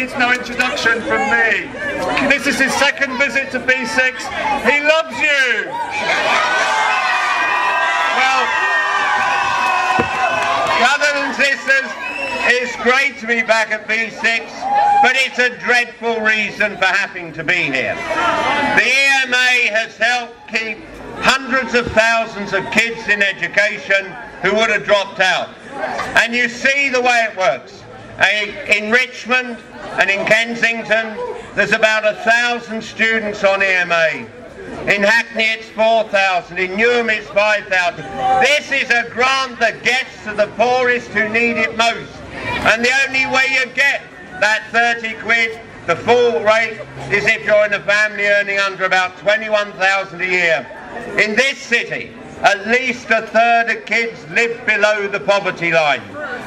needs no introduction from me. This is his second visit to BSix. He loves you! Well, brothers and sisters, it's great to be back at BSix, but it's a dreadful reason for having to be here. The EMA has helped keep hundreds of thousands of kids in education who would have dropped out. And you see the way it works. In Richmond and in Kensington, there's about 1,000 students on EMA. In Hackney it's 4,000, in Newham it's 5,000. This is a grant that gets to the poorest who need it most. And the only way you get that 30 quid, the full rate, is if you're in a family earning under about 21,000 a year. In this city, at least a third of kids live below the poverty line.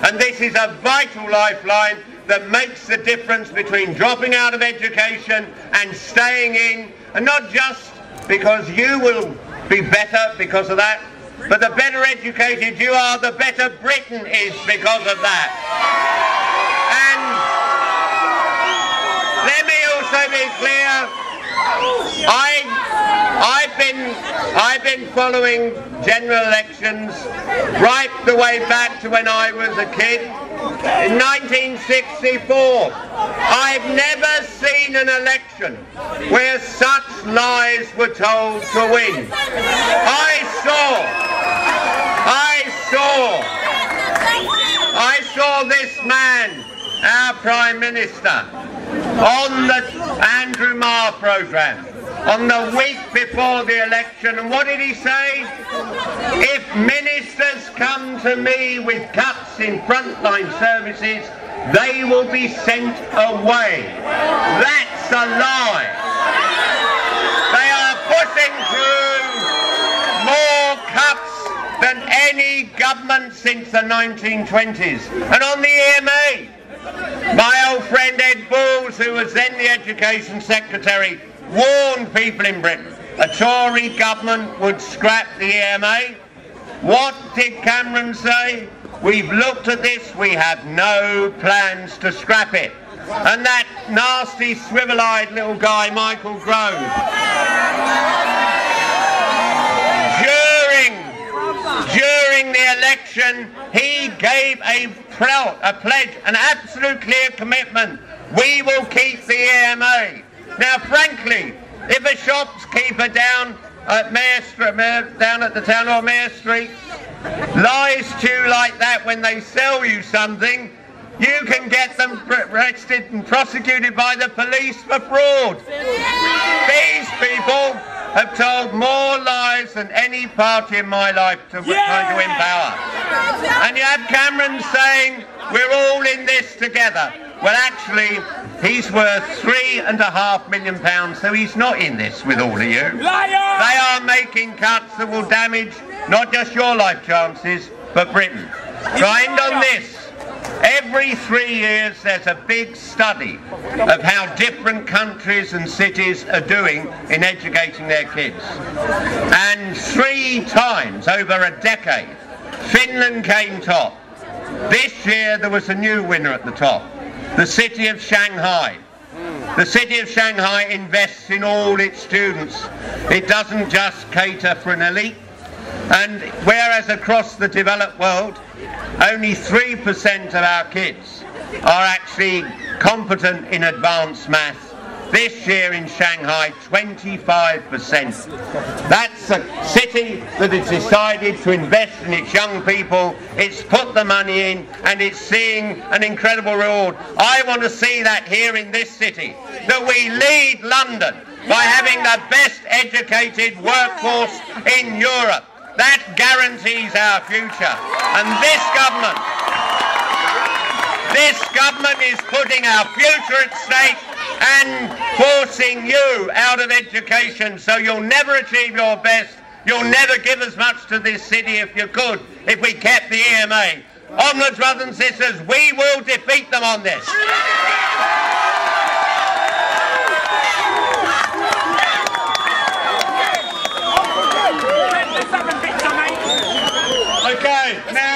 And this is a vital lifeline that makes the difference between dropping out of education and staying in, and not just because you will be better because of that, but the better educated you are, the better Britain is because of that. And let me also be clear, I've been following general elections right the way back to when I was a kid. In 1964, I've never seen an election where such lies were told to win. I saw this man, our Prime Minister, on the Andrew Marr programme on the week before the election, and what did he say? If ministers come to me with cuts in frontline services, they will be sent away. That's a lie. They are pushing through more cuts than any government since the 1920s. And on the EMA, my old friend Ed Balls, who was then the Education Secretary, warned people in Britain a Tory government would scrap the EMA. What did Cameron say? We've looked at this, we have no plans to scrap it. And that nasty swivel-eyed little guy, Michael Grove, during the election, he gave a pledge, an absolute clear commitment. We will keep the EMA. Now, frankly, if a shopkeeper down at the Town Hall Mayor Street lies to you like that when they sell you something, you can get them arrested and prosecuted by the police for fraud. These people have told more lies than any party in my life trying to win power. And you have Cameron saying, we're all in this together. Well, actually, he's worth £3.5 million, so he's not in this with all of you. Liar! They are making cuts that will damage not just your life chances, but Britain. So I end on this. Every 3 years there's a big study of how different countries and cities are doing in educating their kids. And 3 times over a decade, Finland came top. This year there was a new winner at the top. The city of Shanghai. The city of Shanghai invests in all its students. It doesn't just cater for an elite. And whereas across the developed world, only 3% of our kids are actually competent in advanced maths, this year in Shanghai, 25%. That's a city that has decided to invest in its young people. It's put the money in and it's seeing an incredible reward. I want to see that here in this city, that we lead London by having the best educated workforce in Europe. That guarantees our future. And this government is putting our future at stake and forcing you out of education, so you'll never achieve your best. You'll never give as much to this city if you could, if we kept the EMA. Onwards, brothers and sisters, we will defeat them on this. Okay, now